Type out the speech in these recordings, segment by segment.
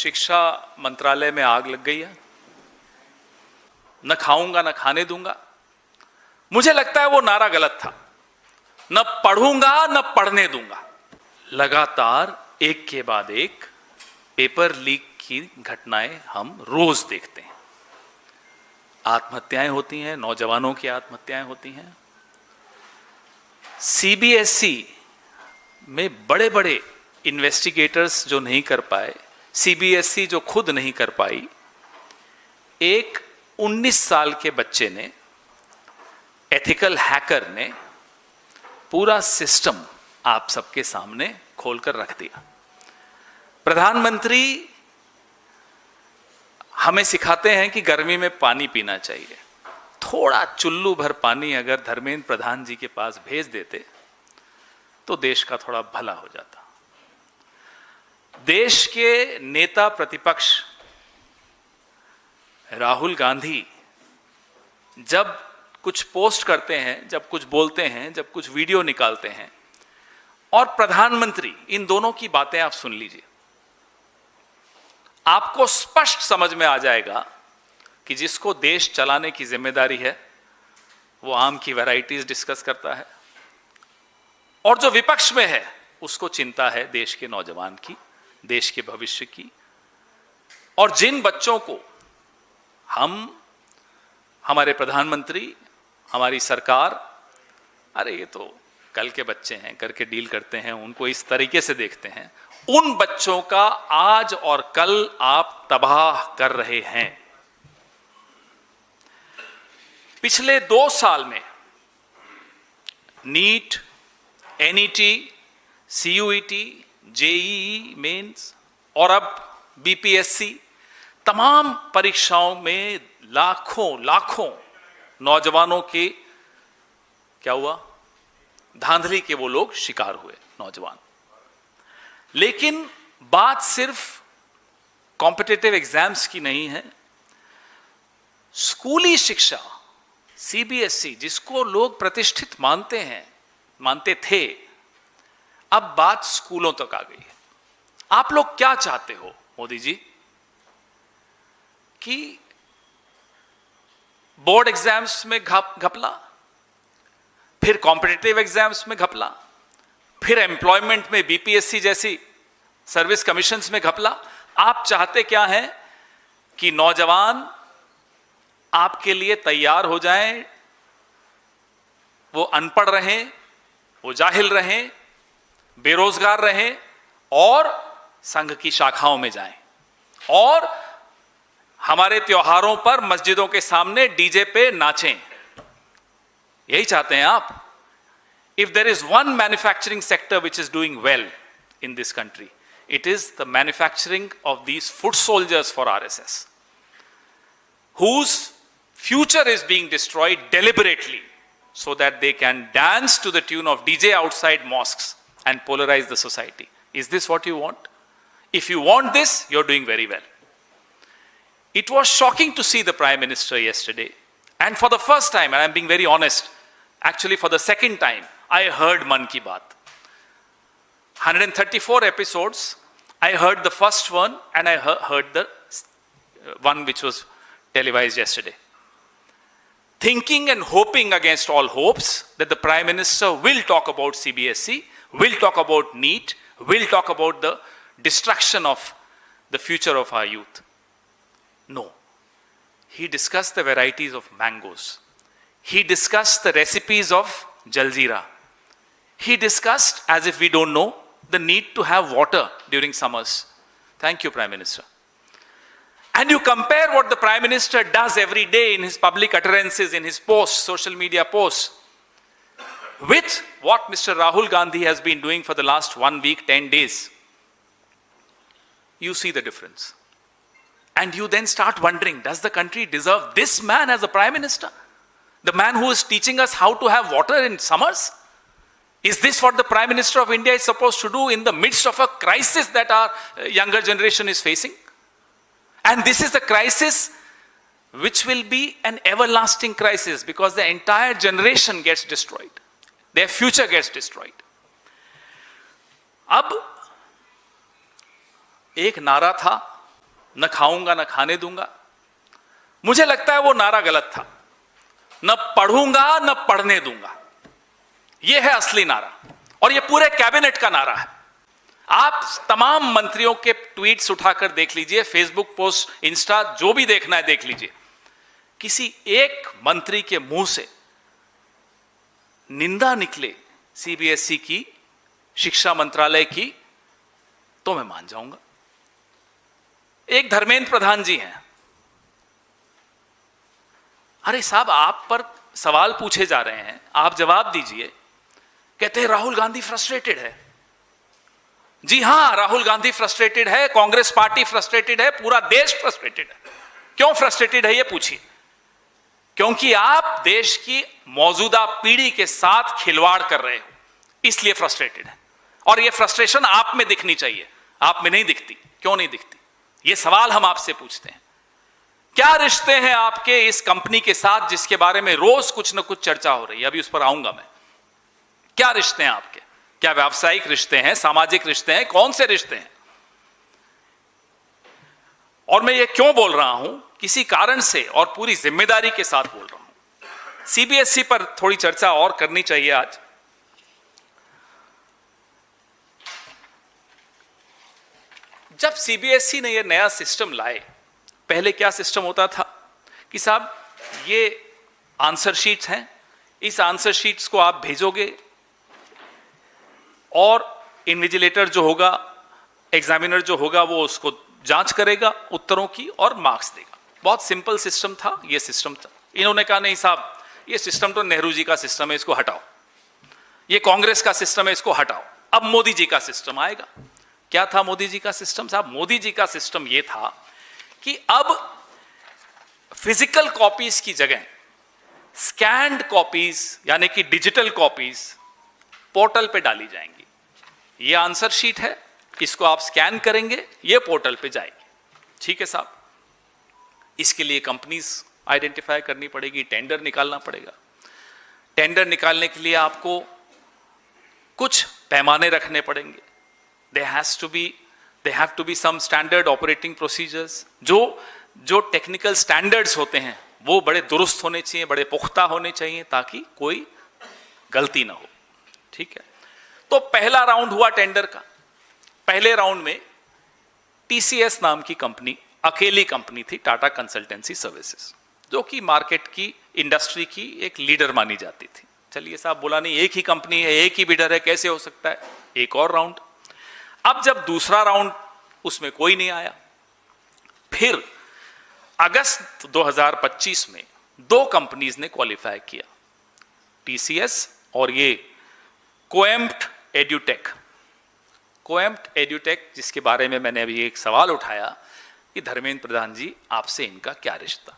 शिक्षा मंत्रालय में आग लग गई है, न खाऊंगा न खाने दूंगा। मुझे लगता है वो नारा गलत था। न पढ़ूंगा न पढ़ने दूंगा। लगातार एक के बाद एक पेपर लीक की घटनाएं हम रोज देखते हैं। आत्महत्याएं होती हैं, नौजवानों की आत्महत्याएं होती हैं। सीबीएसई में बड़े बड़े इन्वेस्टिगेटर्स जो नहीं कर पाए, सीबीएसई जो खुद नहीं कर पाई, एक 19 साल के बच्चे ने, एथिकल हैकर ने पूरा सिस्टम आप सबके सामने खोलकर रख दिया। प्रधानमंत्री हमें सिखाते हैं कि गर्मी में पानी पीना चाहिए। थोड़ा चुल्लू भर पानी अगर धर्मेंद्र प्रधान जी के पास भेज देते तो देश का थोड़ा भला हो जाता। देश के नेता प्रतिपक्ष राहुल गांधी जब कुछ पोस्ट करते हैं, जब कुछ बोलते हैं, जब कुछ वीडियो निकालते हैं, और प्रधानमंत्री, इन दोनों की बातें आप सुन लीजिए, आपको स्पष्ट समझ में आ जाएगा कि जिसको देश चलाने की जिम्मेदारी है वो आम की वैरायटीज डिस्कस करता है, और जो विपक्ष में है उसको चिंता है देश के नौजवान की, देश के भविष्य की। और जिन बच्चों को हमारे प्रधानमंत्री, हमारी सरकार, अरे ये तो कल के बच्चे हैं करके डील करते हैं, उनको इस तरीके से देखते हैं, उन बच्चों का आज और कल आप तबाह कर रहे हैं। पिछले 2 साल में NEET, NET, CUET, JEE mains और अब बीपीएससी, तमाम परीक्षाओं में लाखों नौजवानों के क्या हुआ, धांधली के वो लोग शिकार हुए, नौजवान। लेकिन बात सिर्फ कॉम्पिटिटिव एग्जाम्स की नहीं है। स्कूली शिक्षा, सीबीएसई, जिसको लोग प्रतिष्ठित मानते थे, अब बात स्कूलों तक आ गई है। आप लोग क्या चाहते हो मोदी जी? कि बोर्ड एग्जाम्स में घपला, फिर कॉम्पिटिटिव एग्जाम्स में घपला, फिर एम्प्लॉयमेंट में बीपीएससी जैसी सर्विस कमीशंस में घपला। आप चाहते क्या हैं? कि नौजवान आपके लिए तैयार हो जाएं, वो अनपढ़ रहें, वो जाहिल रहें, बेरोजगार रहें और संघ की शाखाओं में जाएं, और हमारे त्योहारों पर मस्जिदों के सामने डीजे पे नाचें। यही चाहते हैं आप? If there is one manufacturing sector which is doing well in this country, it is the manufacturing of these foot soldiers for RSS, whose future is being destroyed deliberately so that they can dance to the tune of DJ outside mosques and polarize the society. Is this what you want? If you want this, you're doing very well. It was shocking to see the Prime Minister yesterday, and for the first time, and I'm being very honest, actually for the second time, I heard Man Ki Baat. 134 episodes, I heard the first one and I heard the one which was televised yesterday. Thinking and hoping against all hopes that the Prime Minister will talk about CBSE, will talk about NEET, will talk about the destruction of the future of our youth. No. He discussed the varieties of mangoes. He discussed the recipes of Jaljeera. He discussed, as if we don't know, the need to have water during summers. Thank you, Prime Minister. And you compare what the Prime Minister does every day in his public utterances, in his posts, social media posts, with what Mr. Rahul Gandhi has been doing for the last 1 week, 10 days. You see the difference. And you then start wondering, does the country deserve this man as a Prime Minister? The man who is teaching us how to have water in summers? Is this what the Prime Minister of India is supposed to do in the midst of a crisis that our younger generation is facing? And this is the crisis which will be an everlasting crisis, because the entire generation gets destroyed. Their future gets destroyed. अब एक नारा था न खाऊंगा न खाने दूंगा। मुझे लगता है वो नारा गलत था। न पढ़ूंगा न पढ़ने दूंगा, यह है असली नारा, और यह पूरे कैबिनेट का नारा है। आप तमाम मंत्रियों के ट्वीट्स उठाकर देख लीजिए, फेसबुक पोस्ट, इंस्टा, जो भी देखना है देख लीजिए। किसी एक मंत्री के मुंह से निंदा निकले सीबीएसई की, शिक्षा मंत्रालय की, तो मैं मान जाऊंगा। एक धर्मेंद्र प्रधान जी हैं। अरे साहब, आप पर सवाल पूछे जा रहे हैं, आप जवाब दीजिए। कहते हैं राहुल गांधी फ्रस्ट्रेटेड है। जी हां, राहुल गांधी फ्रस्ट्रेटेड है, कांग्रेस पार्टी फ्रस्ट्रेटेड है, पूरा देश फ्रस्ट्रेटेड है। क्यों फ्रस्ट्रेटेड है, यह पूछिए। क्योंकि आप देश की मौजूदा पीढ़ी के साथ खिलवाड़ कर रहे हो, इसलिए फ्रस्ट्रेटेड है। और यह फ्रस्ट्रेशन आप में दिखनी चाहिए, आप में नहीं दिखती। क्यों नहीं दिखती, यह सवाल हम आपसे पूछते हैं। क्या रिश्ते हैं आपके इस कंपनी के साथ जिसके बारे में रोज कुछ न कुछ चर्चा हो रही है? अभी उस पर आऊंगा मैं। क्या रिश्ते हैं आपके? क्या व्यावसायिक रिश्ते हैं, सामाजिक रिश्ते हैं, कौन से रिश्ते हैं? और मैं ये क्यों बोल रहा हूं? किसी कारण से और पूरी जिम्मेदारी के साथ बोल रहा हूं। सीबीएसई पर थोड़ी चर्चा और करनी चाहिए आज। जब सीबीएसई ने यह नया सिस्टम लाए, पहले क्या सिस्टम होता था कि साहब ये आंसर शीट्स हैं, इस आंसर शीट्स को आप भेजोगे और इन्विजिलेटर जो होगा, एग्जामिनर जो होगा, वो उसको जांच करेगा उत्तरों की और मार्क्स देगा। बहुत सिंपल सिस्टम था, ये सिस्टम था। इन्होंने कहा नहीं साहब, ये सिस्टम तो नेहरू जी का सिस्टम है, इसको हटाओ। ये कांग्रेस का सिस्टम है, इसको हटाओ। अब मोदी जी का सिस्टम आएगा। क्या था मोदी जी का सिस्टम? साहब, मोदी जी का सिस्टम यह था कि अब फिजिकल कॉपीज की जगह स्कैन्ड कॉपीज, यानी कि डिजिटल कॉपीज पोर्टल पे डाली जाएंगी। ये आंसर शीट है, इसको आप स्कैन करेंगे, ये पोर्टल पे जाएगी। ठीक है साहब, इसके लिए कंपनीज आइडेंटिफाई करनी पड़ेगी, टेंडर निकालना पड़ेगा। टेंडर निकालने के लिए आपको कुछ पैमाने रखने पड़ेंगे। they have to be some standard operating procedures। जो टेक्निकल स्टैंडर्ड्स होते हैं वो बड़े दुरुस्त होने चाहिए, बड़े पुख्ता होने चाहिए, ताकि कोई गलती ना हो। ठीक है, तो पहला राउंड हुआ टेंडर का। पहले राउंड में टीसीएस नाम की कंपनी, अकेली कंपनी थी, टाटा कंसल्टेंसी सर्विसेज, जो कि मार्केट की, इंडस्ट्री की एक लीडर मानी जाती थी। चलिए साहब, बोला नहीं, एक ही कंपनी है, एक ही बिडर है, कैसे हो सकता है? एक और राउंड। अब जब दूसरा राउंड, उसमें कोई नहीं आया। फिर अगस्त 2025 में दो कंपनीज ने क्वालिफाई किया, टीसीएस और ये कोएम्प्ट एड्यूटेक। कोएम्प्ट एड्यूटेक, जिसके बारे में मैंने अभी एक सवाल उठाया कि धर्मेंद्र प्रधान जी, आपसे इनका क्या रिश्ता?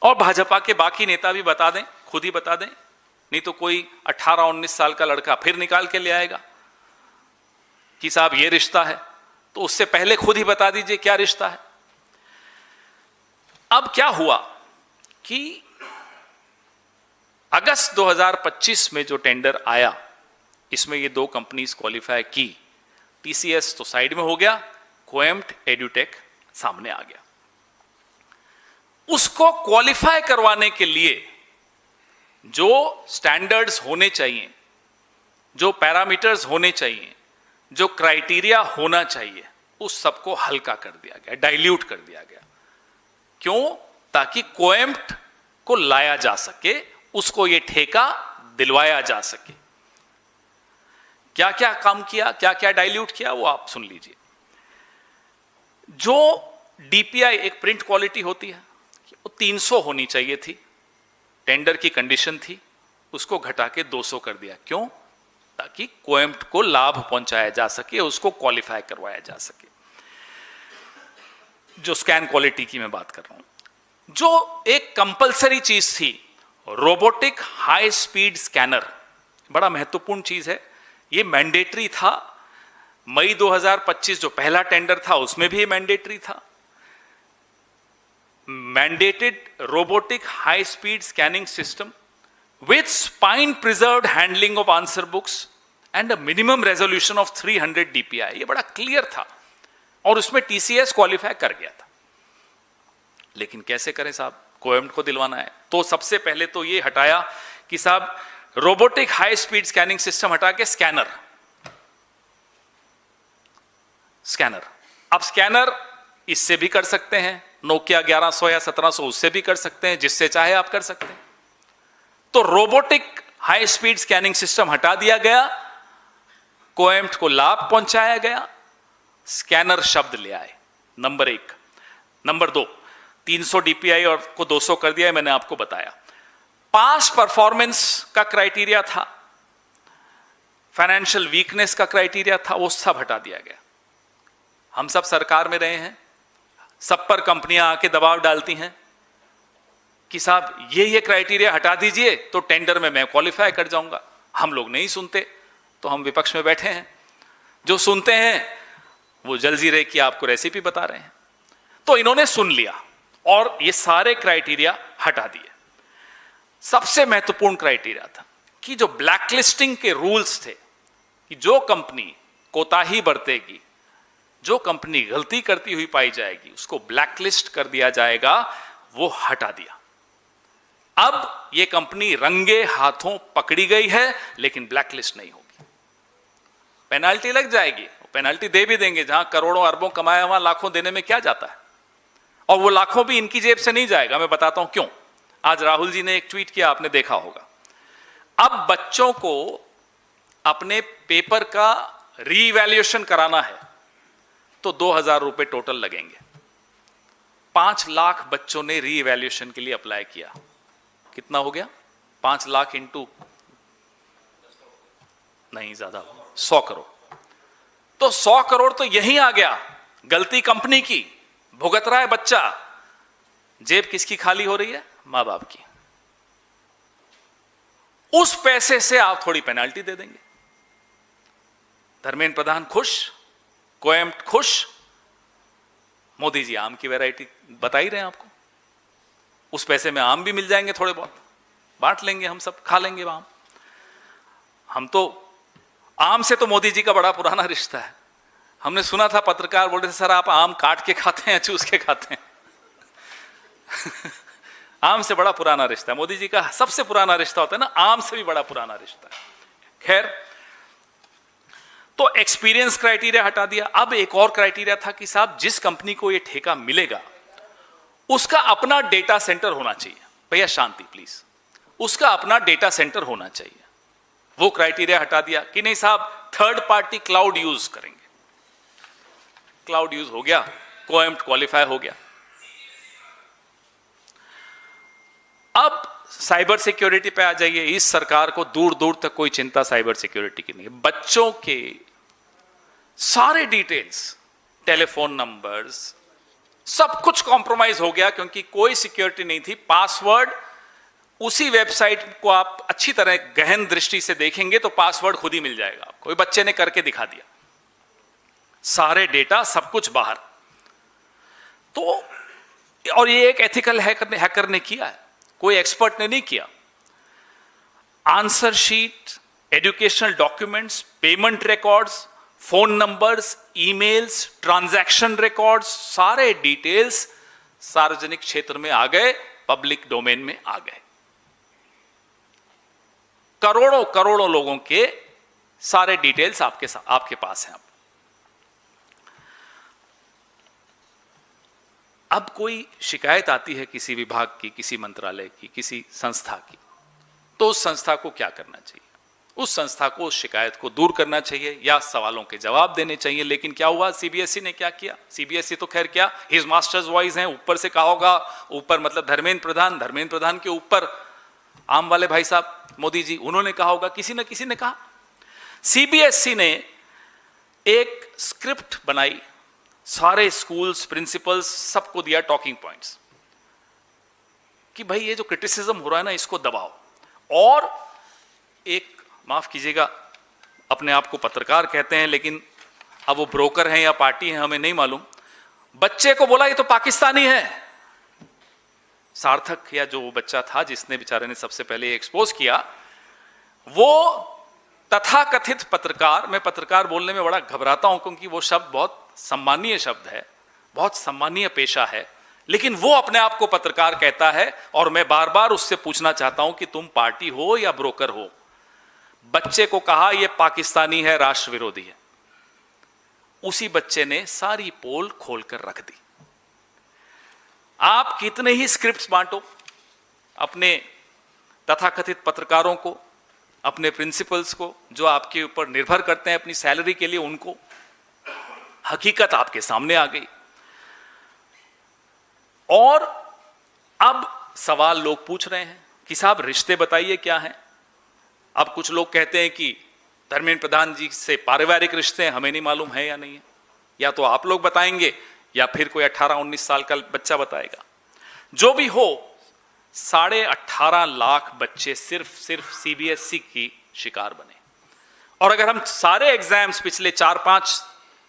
और भाजपा के बाकी नेता भी बता दें, खुद ही बता दें, नहीं तो कोई 18-19 साल का लड़का फिर निकाल के ले आएगा कि साहब ये रिश्ता है। तो उससे पहले खुद ही बता दीजिए क्या रिश्ता है। अब क्या हुआ कि अगस्त 2025 में जो टेंडर आया, इसमें ये दो कंपनीज क्वालिफाई की। टीसीएस तो साइड में हो गया, कोएम्प्ट एड्यूटेक सामने आ गया। उसको क्वालिफाई करवाने के लिए जो स्टैंडर्ड्स होने चाहिए, जो पैरामीटर्स होने चाहिए, जो क्राइटेरिया होना चाहिए, उस सबको हल्का कर दिया गया, डाइल्यूट कर दिया गया। क्यों? ताकि कोएम्प्ट को लाया जा सके, उसको यह ठेका दिलवाया जा सके। क्या क्या काम किया, क्या क्या डाइल्यूट किया, वो आप सुन लीजिए। जो डीपीआई एक प्रिंट क्वालिटी होती है, वो 300 होनी चाहिए थी, टेंडर की कंडीशन थी, उसको घटा के 200 कर दिया। क्यों? ताकि कोएम्प्ट को लाभ पहुंचाया जा सके, उसको क्वालिफाई करवाया जा सके। जो स्कैन क्वालिटी की मैं बात कर रहा हूं, जो एक कंपलसरी चीज थी, रोबोटिक हाई स्पीड स्कैनर, बड़ा महत्वपूर्ण चीज है, ये मैंडेटरी था। मई 2025 जो पहला टेंडर था, उसमें भी मैंडेटरी था। Mandated robotic high speed scanning system with spine preserved handling of answer books and a minimum resolution of 300 DPI। ये बड़ा क्लियर था और उसमें टीसीएस क्वालिफाई कर गया था। लेकिन कैसे करें साहब, कोएम्ट को दिलवाना है। तो सबसे पहले तो ये हटाया कि साहब robotic high speed scanning system हटा के स्कैनर। अब स्कैनर इससे भी कर सकते हैं, नोकिया 1100 या 1700 उससे भी कर सकते हैं, जिससे चाहे आप कर सकते हैं। तो robotic high speed scanning system हटा दिया गया, कोएम्ट को लाभ पहुंचाया गया, स्कैनर शब्द ले आए, नंबर 1। नंबर 2, 300 डीपीआई और को 200 कर दिया है, मैंने आपको बताया। पास परफॉर्मेंस का क्राइटेरिया था, फाइनेंशियल वीकनेस का क्राइटेरिया था, वो सब हटा दिया गया। हम सब सरकार में रहे हैं, सब पर कंपनियां आके दबाव डालती हैं कि साहब ये क्राइटेरिया हटा दीजिए तो टेंडर में मैं क्वालिफाई कर जाऊंगा। हम लोग नहीं सुनते तो हम विपक्ष में बैठे हैं, जो सुनते हैं वो जलजीरे की आपको रेसिपी बता रहे हैं। तो इन्होंने सुन लिया और ये सारे क्राइटेरिया हटा दिए। सबसे महत्वपूर्ण क्राइटेरिया था कि जो ब्लैकलिस्टिंग के रूल्स थे कि जो कंपनी कोताही बरतेगी, जो कंपनी गलती करती हुई पाई जाएगी, उसको ब्लैकलिस्ट कर दिया जाएगा, वो हटा दिया। अब ये कंपनी रंगे हाथों पकड़ी गई है, लेकिन ब्लैकलिस्ट नहीं होगी। पेनाल्टी लग जाएगी, पेनाल्टी दे भी देंगे, जहां करोड़ों अरबों कमाया वहां लाखों देने में क्या जाता है, और वो लाखों भी इनकी जेब से नहीं जाएगा। मैं बताता हूं क्यों। आज राहुल जी ने एक ट्वीट किया, आपने देखा होगा। अब बच्चों को अपने पेपर का रीवैल्यूएशन कराना है तो 2000 रुपए टोटल लगेंगे। 5 लाख बच्चों ने रीवैल्यूएशन के लिए अप्लाई किया। कितना हो गया? 5 लाख इंटू नहीं, ज्यादा 100 करोड़। तो 100 करोड़ तो यहीं आ गया। गलती कंपनी की, भुगत रहा है बच्चा। जेब किसकी खाली हो रही है? मां बाप की। उस पैसे से आप थोड़ी पेनाल्टी दे देंगे। धर्मेंद्र प्रधान खुश, कोएम्ट खुश, मोदी जी आम की वैरायटी बता ही रहे हैं आपको। उस पैसे में आम भी मिल जाएंगे, थोड़े बहुत बांट लेंगे, हम सब खा लेंगे आम। हम तो आम से तो मोदी जी का बड़ा पुराना रिश्ता है। हमने सुना था पत्रकार बोल रहे थे, सर आप आम काट के खाते हैं, चूस के खाते हैं। आम से बड़ा पुराना रिश्ता है मोदी जी का। सबसे पुराना रिश्ता होता है ना, आम से भी बड़ा पुराना रिश्ता है। खैर, तो एक्सपीरियंस क्राइटेरिया हटा दिया। अब एक और क्राइटेरिया था कि साहब जिस कंपनी को ये ठेका मिलेगा उसका अपना डेटा सेंटर होना चाहिए। भैया शांति प्लीज, उसका अपना डेटा सेंटर होना चाहिए। वो क्राइटेरिया हटा दिया कि नहीं साहब थर्ड पार्टी क्लाउड यूज करेंगे। क्लाउड यूज हो गया, कोएम्ट क्वालिफाई हो गया। अब साइबर सिक्योरिटी पे आ जाइए। इस सरकार को दूर दूर तक कोई चिंता साइबर सिक्योरिटी की नहीं है। बच्चों के सारे डिटेल्स, टेलीफोन नंबर्स, सब कुछ कॉम्प्रोमाइज हो गया, क्योंकि कोई सिक्योरिटी नहीं थी। पासवर्ड, उसी वेबसाइट को आप अच्छी तरह गहन दृष्टि से देखेंगे तो पासवर्ड खुद ही मिल जाएगा आपको। कोई बच्चे ने करके दिखा दिया, सारे डेटा सब कुछ बाहर। तो और ये एक एथिकल हैकर ने किया है, कोई एक्सपर्ट ने नहीं किया। Answer sheet, educational documents, payment records, phone numbers, emails, transaction records, सारे डिटेल्स सार्वजनिक क्षेत्र में आ गए, पब्लिक डोमेन में आ गए। करोड़ों करोड़ों लोगों के सारे डिटेल्स आपके पास हैं। अब कोई शिकायत आती है किसी विभाग की, किसी मंत्रालय की, किसी संस्था की, तो उस संस्था को क्या करना चाहिए? उस संस्था को उस शिकायत को दूर करना चाहिए या सवालों के जवाब देने चाहिए। लेकिन क्या हुआ? सीबीएसई ने क्या किया? सीबीएसई तो खैर क्या, हिज मास्टर्स वॉइस हैं, ऊपर से कहा होगा, ऊपर मतलब धर्मेंद्र प्रधान के ऊपर आम वाले भाई साहब मोदी जी, उन्होंने कहा होगा, किसी न किसी ने कहा। सीबीएसई ने एक स्क्रिप्ट बनाई, सारे स्कूल्स, प्रिंसिपल्स, सबको दिया टॉकिंग पॉइंट्स कि भाई ये जो क्रिटिसिज्म हो रहा है ना, इसको दबाओ। और एक, माफ कीजिएगा, अपने आप को पत्रकार कहते हैं, लेकिन अब वो ब्रोकर हैं या पार्टी हैं हमें नहीं मालूम, बच्चे को बोला ये तो पाकिस्तानी है। सार्थक या जो वो बच्चा था जिसने बेचारे ने सबसे पहले एक्सपोज किया, वो तथाकथित पत्रकार, मैं पत्रकार बोलने में बड़ा घबराता हूं क्योंकि वो शब्द बहुत सम्मानीय शब्द है, बहुत सम्मानीय पेशा है, लेकिन वो अपने आप को पत्रकार कहता है, और मैं बार बार उससे पूछना चाहता हूं कि तुम पार्टी हो या ब्रोकर हो। बच्चे को कहा यह पाकिस्तानी है, राष्ट्र विरोधी है, उसी बच्चे ने सारी पोल खोलकर रख दी। आप कितने ही स्क्रिप्ट्स बांटो अपने तथाकथित पत्रकारों को, अपने प्रिंसिपल्स को, जो आपके ऊपर निर्भर करते हैं अपनी सैलरी के लिए, उनको, हकीकत आपके सामने आ गई। और अब सवाल लोग पूछ रहे हैं कि साहब रिश्ते बताइए क्या हैं। अब कुछ लोग कहते हैं कि धर्मेंद्र प्रधान जी से पारिवारिक रिश्ते हैं, हमें नहीं मालूम है या नहीं है, या तो आप लोग बताएंगे या फिर कोई 18-19 साल का बच्चा बताएगा। जो भी हो, 18.5 लाख बच्चे सिर्फ सीबीएसई की शिकार बने। और अगर हम सारे एग्जाम्स पिछले 4-5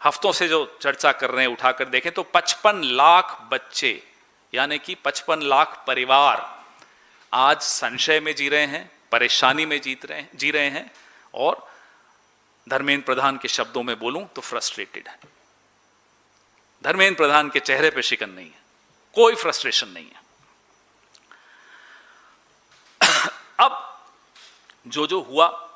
हफ्तों से जो चर्चा कर रहे हैं उठाकर देखें तो 55 लाख बच्चे, यानी कि 55 लाख परिवार आज संशय में जी रहे हैं, परेशानी में जी रहे हैं, और धर्मेंद्र प्रधान के शब्दों में बोलूं तो फ्रस्ट्रेटेड है। धर्मेंद्र प्रधान के चेहरे पे शिकन नहीं है, कोई फ्रस्ट्रेशन नहीं है। अब जो हुआ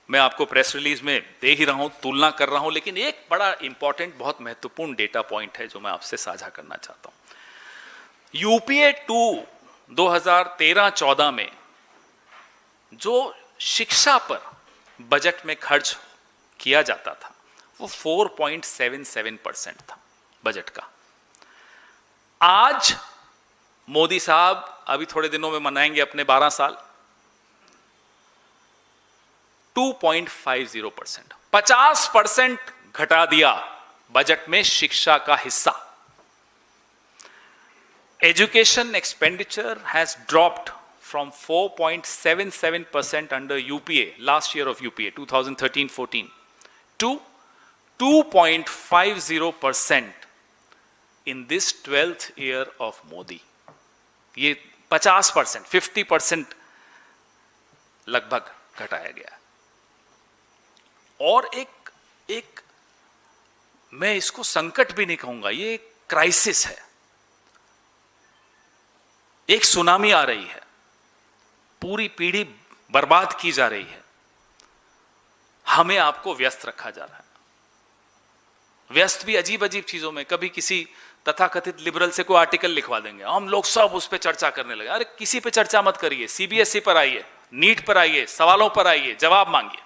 मैं आपको प्रेस रिलीज में दे ही रहा हूं, तुलना कर रहा हूं, लेकिन एक बड़ा इंपॉर्टेंट, बहुत महत्वपूर्ण डेटा पॉइंट है जो मैं आपसे साझा करना चाहता हूं। यूपीए 2 2013-14 में जो शिक्षा पर बजट में खर्च किया जाता था वो 4.77% था बजट का। आज मोदी साहब अभी थोड़े दिनों में मनाएंगे अपने 12 साल, 2.50%, 50% घटा दिया बजट में शिक्षा का हिस्सा। Education expenditure has dropped from 4.77% under UPA, last year of UPA, 2013-14, to 2.50% in this 12th year of Modi. ये 50%, 50% लगभग घटाया गया। और एक मैं इसको संकट भी नहीं कहूंगा, ये एक क्राइसिस है, एक सुनामी आ रही है, पूरी पीढ़ी बर्बाद की जा रही है, हमें आपको व्यस्त रखा जा रहा है। व्यस्त भी अजीब अजीब चीजों में। कभी किसी तथाकथित लिबरल से कोई आर्टिकल लिखवा देंगे, हम लोग सब उस पर चर्चा करने लगे। अरे किसी पे चर्चा मत करिए, सीबीएसई पर आइए, नीट पर आइए, सवालों पर आइए, जवाब मांगिए।